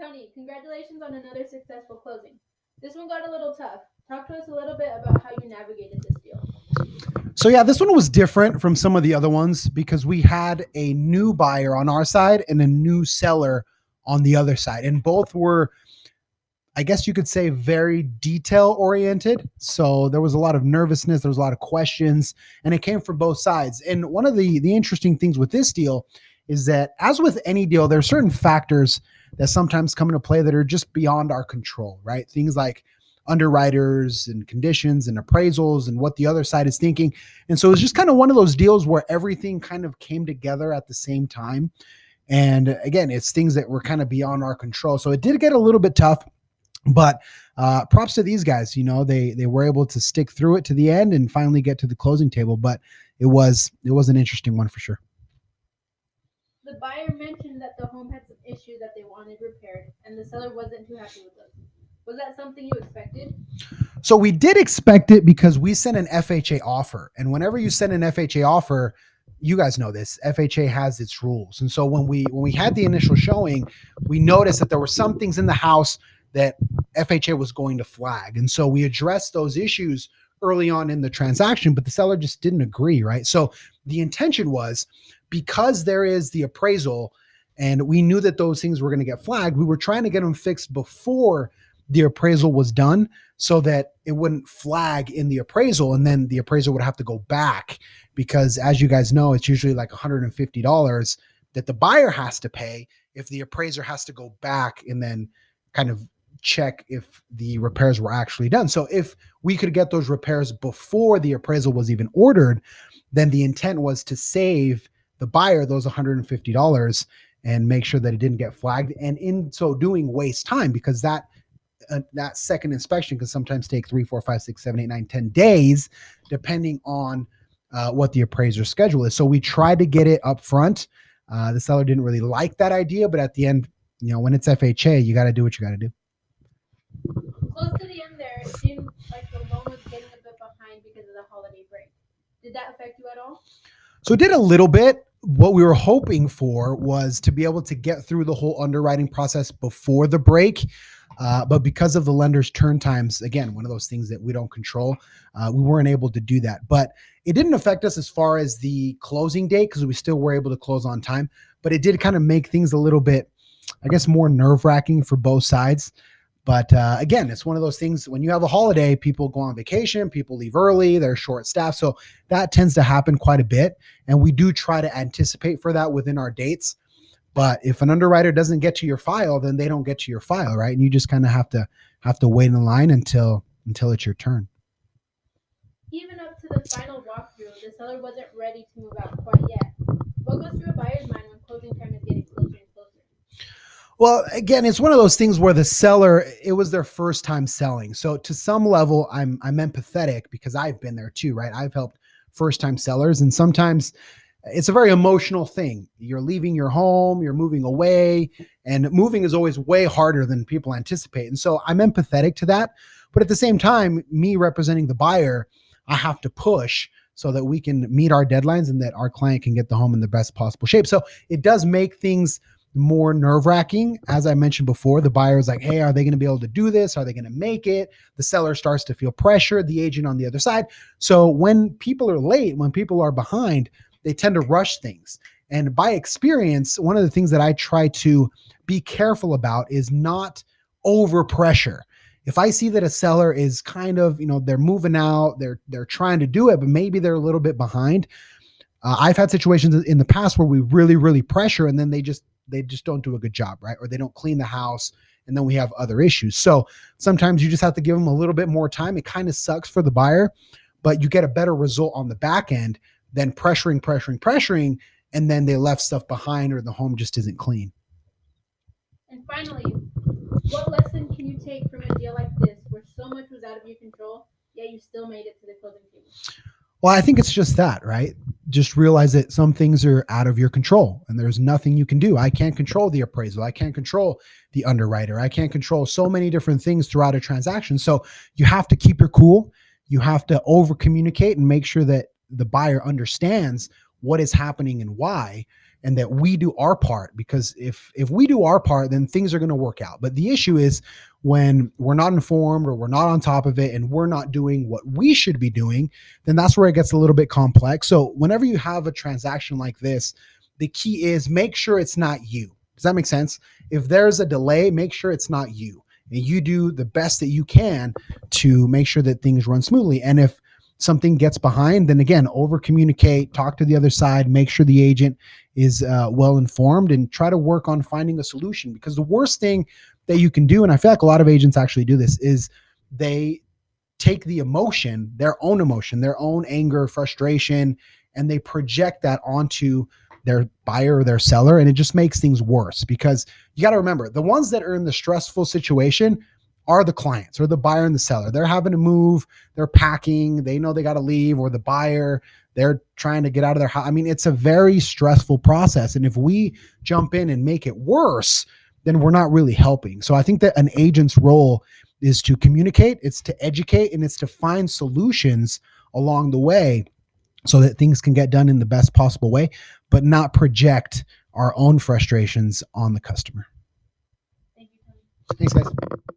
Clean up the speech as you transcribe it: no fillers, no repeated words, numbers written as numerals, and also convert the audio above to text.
Tony, congratulations on another successful closing. This one got a little tough. Talk to us a little bit about how you navigated this deal. So yeah, this one was different from some of the other ones because we had a new buyer on our side and a new seller on the other side. And both were, I guess you could say, very detail oriented. So there was a lot of nervousness, there was a lot of questions, and it came from both sides. And one of the interesting things with this deal is that, as with any deal, there are certain factors that sometimes come into play that are just beyond our control, right? Things like underwriters and conditions and appraisals and what the other side is thinking. And so it's just kind of one of those deals where everything kind of came together at the same time. And again, it's things that were kind of beyond our control. So it did get a little bit tough, but props to these guys. You know, they were able to stick through it to the end and finally get to the closing table. But it was an interesting one for sure. The buyer mentioned that the home had some issues that they wanted repaired, and the seller wasn't too happy with those. Was that something you expected? So we did expect it because we sent an FHA offer. And whenever you send an FHA offer, you guys know this, FHA has its rules. And so when we had the initial showing, we noticed that there were some things in the house that FHA was going to flag. And so we addressed those issues early on in the transaction, but the seller just didn't agree, right? So the intention was, because there is the appraisal and we knew that those things were going to get flagged, we were trying to get them fixed before the appraisal was done so that it wouldn't flag in the appraisal, and then the appraiser would have to go back, because as you guys know, it's usually like $150 that the buyer has to pay if the appraiser has to go back and then kind of check if the repairs were actually done. So if we could get those repairs before the appraisal was even ordered, then the intent was to save the buyer those $150 and make sure that it didn't get flagged, and in so doing waste time, because that second inspection can sometimes take 3, 4, 5, 6, 7, 8, 9, 10 days, depending on what the appraiser's schedule is. So we tried to get it up front. The seller didn't really like that idea, but at the end, you know, when it's FHA, you got to do what you got to do. Close to the end there, it seemed like the loan was getting a bit behind because of the holiday break. Did that affect you at all? So it did a little bit. What we were hoping for was to be able to get through the whole underwriting process before the break. But because of the lender's turn times, again, one of those things that we don't control, we weren't able to do that. But it didn't affect us as far as the closing date, because we still were able to close on time. But it did kind of make things a little bit, I guess, more nerve-wracking for both sides. But again, it's one of those things, when you have a holiday, people go on vacation, people leave early, they're short staffed. So that tends to happen quite a bit. And we do try to anticipate for that within our dates. But if an underwriter doesn't get to your file, then they don't get to your file, right? And you just kind of have to wait in line until it's your turn. Even up to the final walkthrough, the seller wasn't ready to move out quite yet. What goes through a buyer's mind when closing time is getting closer and closer? Well, again, it's one of those things where the seller, it was their first time selling. So to some level, I'm empathetic, because I've been there too, right? I've helped first time sellers, and sometimes it's a very emotional thing. You're leaving your home, you're moving away, and moving is always way harder than people anticipate. And so I'm empathetic to that. But at the same time, me representing the buyer, I have to push so that we can meet our deadlines and that our client can get the home in the best possible shape. So it does make things more nerve-wracking. As I mentioned before, the buyer is like, hey, are they going to be able to do this? Are they going to make it? The seller starts to feel pressure, the agent on the other side. So when people are late, when people are behind, they tend to rush things. And by experience, one of the things that I try to be careful about is not over pressure. If I see that a seller is kind of, they're moving out, they're trying to do it, but maybe they're a little bit behind. I've had situations in the past where we really, really pressure, and then they just don't do a good job, right? Or they don't clean the house, and then we have other issues. So sometimes you just have to give them a little bit more time. It kind of sucks for the buyer, but you get a better result on the back end than pressuring, and then they left stuff behind, or the home just isn't clean. And finally, what lesson can you take from a deal like this, where so much was out of your control, yet you still made it to the closing table? Well, I think it's just that, right? Just realize that some things are out of your control and there's nothing you can do. I can't control the appraisal. I can't control the underwriter. I can't control so many different things throughout a transaction. So you have to keep your cool. You have to over communicate and make sure that the buyer understands what is happening and why. and that we do our part, because if we do our part, then things are going to work out. But the issue is when we're not informed or we're not on top of it and we're not doing what we should be doing, then that's where it gets a little bit complex. So whenever you have a transaction like this, the key is make sure it's not you. Does that make sense? If there's a delay, make sure it's not you, and you do the best that you can to make sure that things run smoothly. And if something gets behind, then again, over communicate, talk to the other side, make sure the agent is well informed, and try to work on finding a solution. Because the worst thing that you can do, and I feel like a lot of agents actually do this, is they take the emotion, their own anger, frustration, and they project that onto their buyer or their seller. And it just makes things worse, because you got to remember, the ones that are in the stressful situation are the clients or the buyer and the seller. They're having to move, they're packing, they know they got to leave, or the buyer, they're trying to get out of their house. I mean, it's a very stressful process. And if we jump in and make it worse, then we're not really helping. So I think that an agent's role is to communicate, it's to educate, and it's to find solutions along the way so that things can get done in the best possible way, but not project our own frustrations on the customer. Thank you, Tony. Thanks, guys.